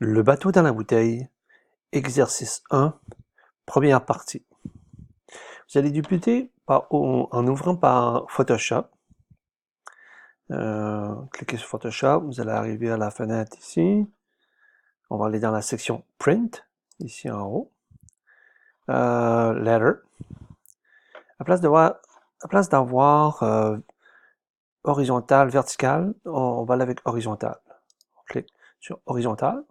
Le bateau dans la bouteille, exercice 1, première partie. Vous allez débuter en ouvrant par Photoshop. Cliquez sur Photoshop, vous allez arriver à la fenêtre ici. On va aller dans la section Print, ici en haut. Letter. À place d'avoir horizontal, vertical, on va aller avec horizontal. On clique sur horizontal.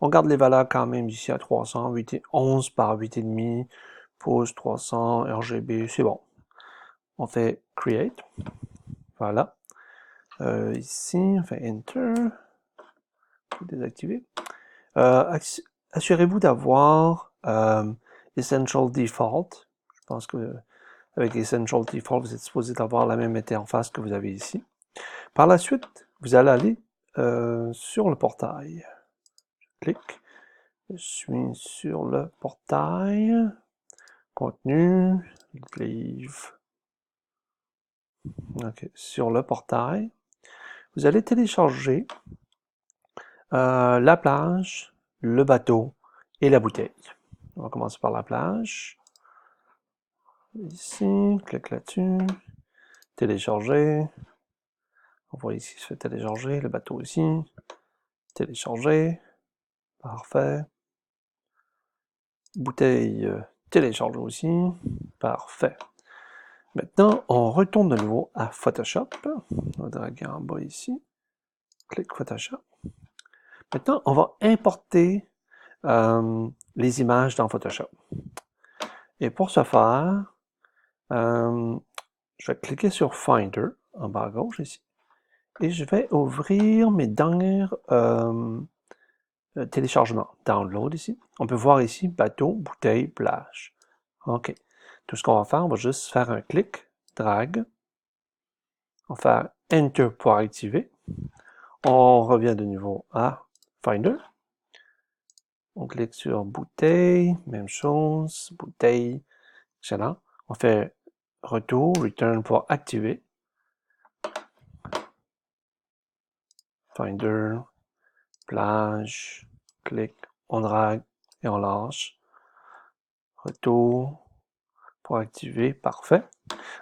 On garde les valeurs quand même ici à 300, 11 par 8,5, pose 300, RGB, c'est bon. On fait Create, voilà. Ici, on fait Enter, désactiver. Assurez-vous d'avoir Essential Default. Je pense que avec Essential Default, vous êtes supposé d'avoir la même interface que vous avez ici. Par la suite, vous allez aller sur le portail. Je clique. Je suis sur le portail. Contenu, livre. OK. Sur le portail, vous allez télécharger la plage, le bateau et la bouteille. On va commencer par la plage. Ici, clique là-dessus. Télécharger. On voit ici, se fait télécharger. Le bateau ici. Télécharger. Parfait. Bouteille, télécharger aussi. Parfait. Maintenant, on retourne de nouveau à Photoshop. On va draguer en bas ici. Clique Photoshop. Maintenant, on va importer les images dans Photoshop. Et pour ce faire, je vais cliquer sur Finder, en bas à gauche ici, et je vais ouvrir mes derniers téléchargements. Download ici. On peut voir ici, bateau, bouteille, plage. OK. Tout ce qu'on va faire, on va juste faire un clic, drag. On va faire Enter pour activer. On revient de nouveau à Finder. On clique sur bouteille, même chose, bouteille, excellent. On fait retour, return pour activer. Finder, plage, clic, on drag et on lâche. Retour pour activer, parfait.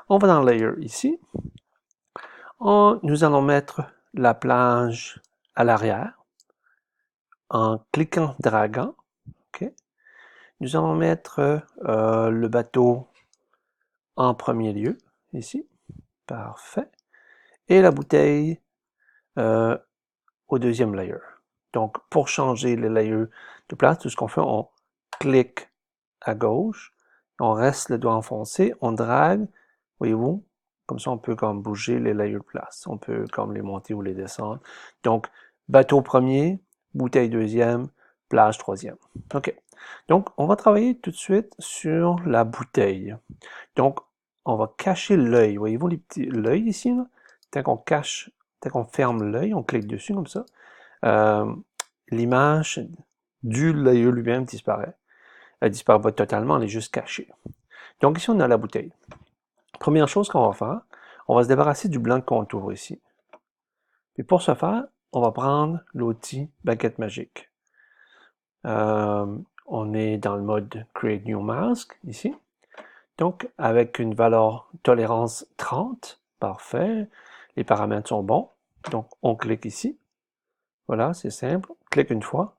On va dans Layer ici. Nous allons mettre la plage à l'arrière en cliquant, draguant. Okay. Nous allons mettre le bateau en premier lieu, ici. Parfait. Et la bouteille au deuxième layer. Donc, pour changer les layers de place, tout ce qu'on fait, on clique à gauche, on reste le doigt enfoncé, on drague, voyez-vous, comme ça on peut comme bouger les layers de place, on peut comme les monter ou les descendre. Donc, bateau premier, bouteille deuxième, plage troisième. OK. Donc, on va travailler tout de suite sur la bouteille. Donc, on va cacher l'œil. Voyez-vous l'œil ici, là? Tant qu'on ferme l'œil, on clique dessus comme ça. L'image du layer lui-même disparaît. Elle disparaît pas totalement, elle est juste cachée. Donc ici, on a la bouteille. Première chose qu'on va faire, on va se débarrasser du blanc de contour ici. Et pour ce faire, on va prendre l'outil baguette magique. On est dans le mode Create New Mask ici. Donc, avec une valeur tolérance 30, parfait. Les paramètres sont bons. Donc, on clique ici. Voilà, c'est simple. Clique une fois.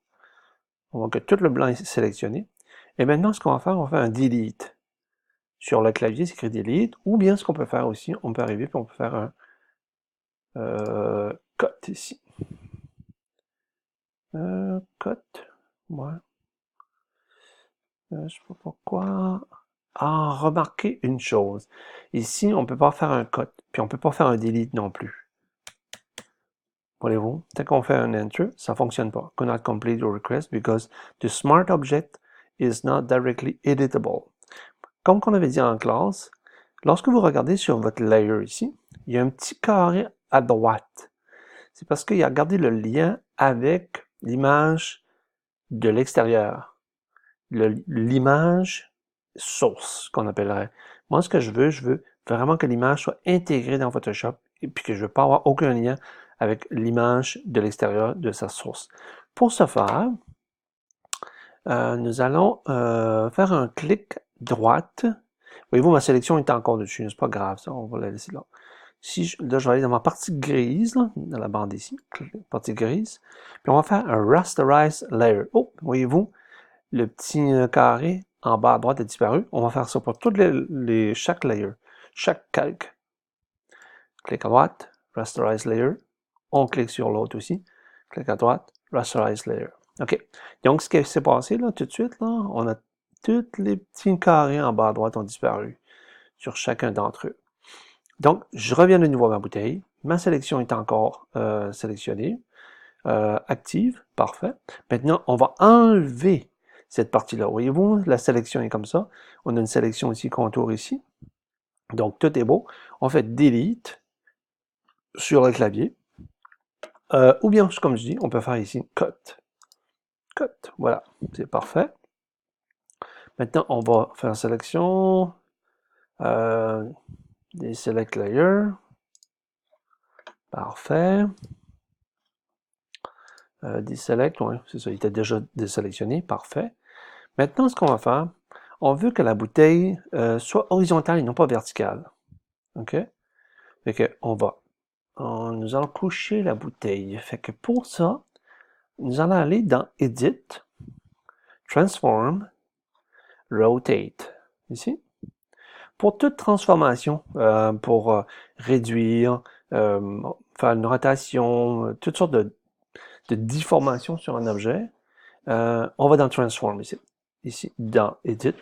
On voit que tout le blanc est sélectionné. Et maintenant, ce qu'on va faire, on va faire un delete. Sur le clavier, c'est écrit delete. Ou bien, ce qu'on peut faire aussi, on peut arriver, puis on peut faire un cut ici. Cut. Ouais. Je sais pas pourquoi. Ah, remarquez une chose. Ici, on ne peut pas faire un cut, puis on ne peut pas faire un delete non plus. Voyez-vous, dès qu'on fait un enter, ça ne fonctionne pas. Cannot complete your request because the smart object is not directly editable. Comme on avait dit en classe, lorsque vous regardez sur votre layer ici, il y a un petit carré à droite. C'est parce qu'il a gardé le lien avec l'image de l'extérieur. L'image source, qu'on appellerait. Moi, ce que je veux vraiment que l'image soit intégrée dans Photoshop et puis que je ne veux pas avoir aucun lien avec l'image de l'extérieur de sa source. Pour ce faire, nous allons faire un clic droite. Voyez-vous, ma sélection est encore dessus, c'est pas grave, ça, on va la laisser là. Là, je vais aller dans ma partie grise, là, dans la bande ici, partie grise, puis on va faire un Rasterize Layer. Oh, voyez-vous, le petit carré en bas à droite a disparu. On va faire ça pour chaque layer, chaque calque. Clic à droite, Rasterize Layer. On clique sur l'autre aussi. Clic à droite, Rasterize Layer. OK. Donc, ce qui s'est passé là, tout de suite, là, on a tous les petits carrés en bas à droite ont disparu sur chacun d'entre eux. Donc, je reviens de nouveau à ma bouteille. Ma sélection est encore sélectionnée, active, parfait. Maintenant, on va enlever cette partie-là. Voyez-vous, la sélection est comme ça. On a une sélection ici, contour ici. Donc, tout est beau. On fait Delete sur le clavier. Ou bien, comme je dis, on peut faire ici Cut. Cut, voilà, c'est parfait. Maintenant, on va faire sélection, des Select Layers. Parfait. Deselect, oui, c'est ça, il était déjà désélectionné, parfait. Maintenant, ce qu'on va faire, on veut que la bouteille soit horizontale et non pas verticale. OK? Fait que nous allons coucher la bouteille. Fait que pour ça, nous allons aller dans Edit, Transform, Rotate. Ici. Pour toute transformation, pour réduire, faire une rotation, toutes sortes de déformations sur un objet, on va dans Transform ici. Ici, dans Edit,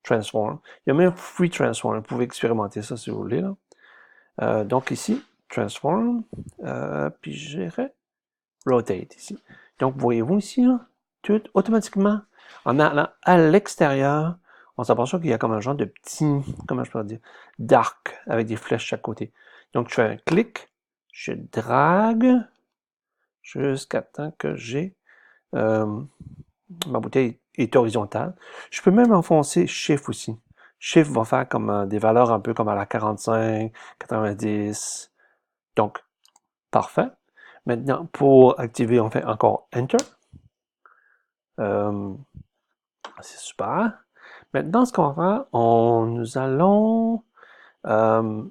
Transform. Il y a même Free Transform. Vous pouvez expérimenter ça si vous voulez. Là. Donc ici, Transform, puis j'irai Rotate ici. Donc, voyez-vous ici, là, tout automatiquement, en allant à l'extérieur, on s'aperçoit qu'il y a comme un genre de petit, comment je peux dire, d'arc avec des flèches chaque côté. Donc, je fais un clic, je drague jusqu'à temps que j'ai ma bouteille est horizontale. Je peux même enfoncer Shift aussi. Shift va faire comme des valeurs un peu comme à la 45, 90. Donc, parfait. Maintenant, pour activer, on fait encore Enter. C'est super. Maintenant, ce qu'on va faire, nous allons prendre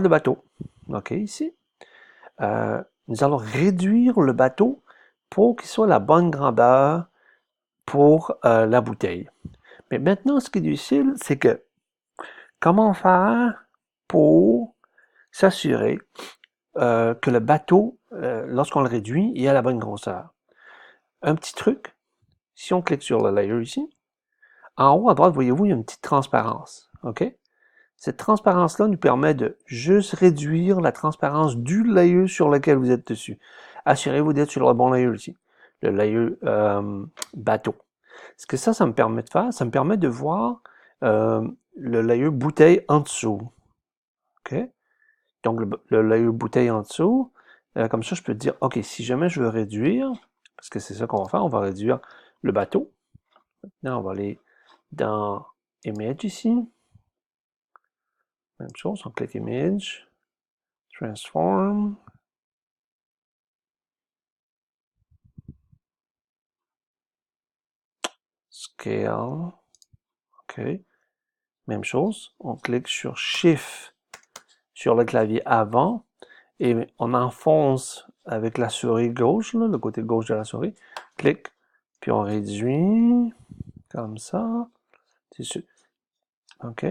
le bateau. OK, ici. Nous allons réduire le bateau pour qu'il soit la bonne grandeur pour la bouteille. Mais maintenant, ce qui est difficile, c'est que comment faire pour s'assurer que le bateau, lorsqu'on le réduit, il a la bonne grosseur. Un petit truc, si on clique sur le layer ici, en haut à droite, voyez-vous, il y a une petite transparence. OK? Cette transparence-là nous permet de juste réduire la transparence du layer sur lequel vous êtes dessus. Assurez-vous d'être sur le bon layer ici, le layer bateau. Ce que ça me permet de faire, ça me permet de voir le layer bouteille en dessous. OK? Donc, le layer bouteille en dessous, comme ça, je peux dire, OK, si jamais je veux réduire, parce que c'est ça qu'on va faire, on va réduire le bateau. Maintenant, on va aller dans Image ici. Même chose, on clique Image, Transform. Scale. OK. Même chose, on clique sur Shift sur le clavier avant et on enfonce avec la souris gauche, là, le côté gauche de la souris. Clic, puis on réduit comme ça. OK.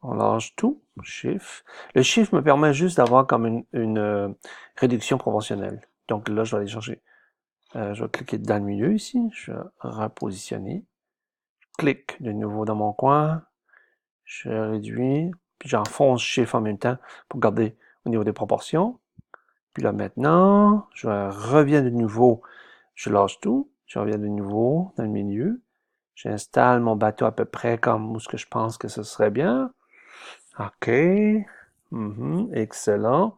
On lâche tout. Shift. Le Shift me permet juste d'avoir comme une réduction proportionnelle. Donc là, je vais aller chercher. Je vais cliquer dans le milieu ici. Je vais repositionner. Je clique de nouveau dans mon coin. Je réduis. Puis j'enfonce Shift en même temps pour garder au niveau des proportions. Puis là maintenant, je reviens de nouveau. Je lâche tout. Je reviens de nouveau dans le milieu. J'installe mon bateau à peu près comme où ce que je pense que ce serait bien. OK. Excellent.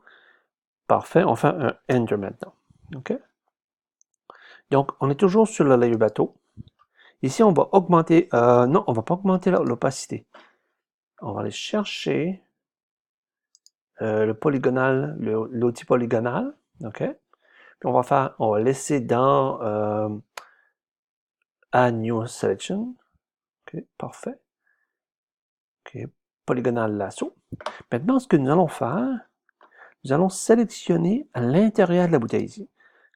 Parfait. On fait un Enter maintenant. OK. Donc, on est toujours sur le layer bateau. Ici, on va augmenter... non, on va pas augmenter l'opacité. On va aller chercher le polygonal, l'outil polygonal. OK. Puis on va laisser dans Add New Selection. OK, parfait. OK, polygonal lasso. Maintenant, ce que nous allons faire, nous allons sélectionner à l'intérieur de la bouteille ici.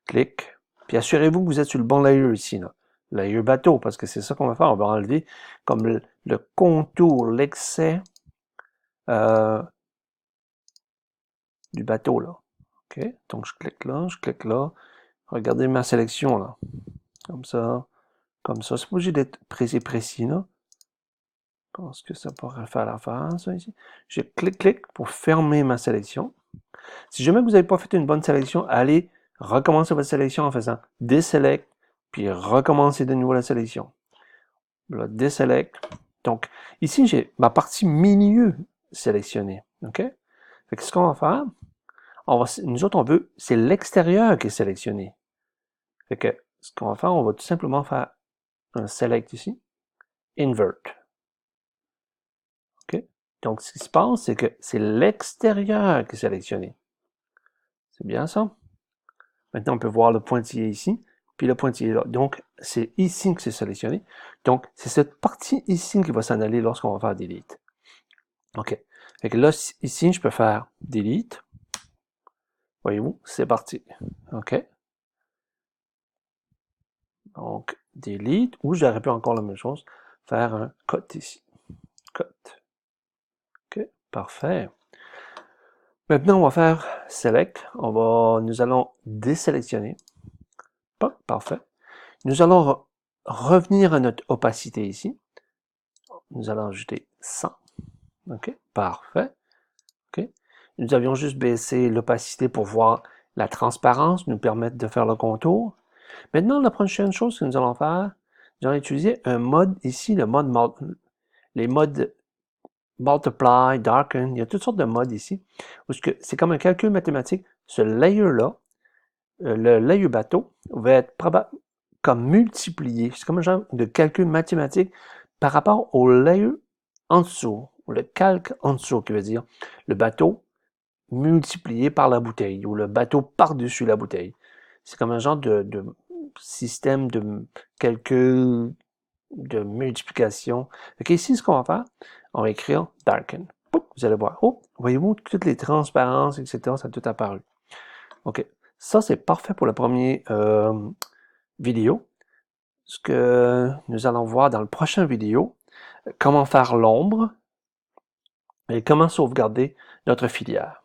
Clic. Puis assurez-vous que vous êtes sur le bon layer ici, là. Layer bateau, parce que c'est ça qu'on va faire. On va enlever comme le contour, l'excès du bateau, là. OK? Donc, je clique là, je clique là. Regardez ma sélection, là. Comme ça, comme ça. C'est pas obligé d'être précis, là. Je pense que ça pourrait faire l'affaire, ça, ici. Je clique pour fermer ma sélection. Si jamais vous n'avez pas fait une bonne sélection, allez recommencer votre sélection en faisant déselect, puis recommencer de nouveau la sélection. Là, déselect. Donc, ici, j'ai ma partie milieu sélectionnée. OK? Fait que ce qu'on va faire, nous autres, on veut, c'est l'extérieur qui est sélectionné. Fait que ce qu'on va faire, on va tout simplement faire un select ici, invert. OK? Donc, ce qui se passe, c'est que c'est l'extérieur qui est sélectionné. C'est bien ça? Maintenant, on peut voir le pointillé ici, puis le pointillé là. Donc, c'est ici que c'est sélectionné. Donc, c'est cette partie ici qui va s'en aller lorsqu'on va faire delete. OK. Fait que là, ici, je peux faire delete. Voyez-vous, c'est parti. OK. Donc, delete, ou j'aurais pu encore la même chose, faire un cut ici. Cut. OK, parfait. Maintenant, on va faire select. Nous allons désélectionner. Parfait. Nous allons revenir à notre opacité ici. Nous allons ajouter 100. OK, parfait. OK. Nous avions juste baissé l'opacité pour voir la transparence, nous permettre de faire le contour. Maintenant, la prochaine chose que nous allons faire, nous allons utiliser un mode ici, les modes multiply, darken, il y a toutes sortes de modes ici, où c'est comme un calcul mathématique. Ce layer-là, le layer bateau, va être comme multiplié. C'est comme un genre de calcul mathématique par rapport au layer en dessous, ou le calque en dessous, qui veut dire le bateau multiplié par la bouteille, ou le bateau par-dessus la bouteille. C'est comme un genre de système de calcul, de multiplication. Donc ici, ce qu'on va faire, on va écrire darken. Vous allez voir, voyez-vous, toutes les transparences, etc., ça a tout apparu. OK. Ça, c'est parfait pour la première vidéo. Ce que nous allons voir dans le prochain vidéo, comment faire l'ombre et comment sauvegarder notre filière.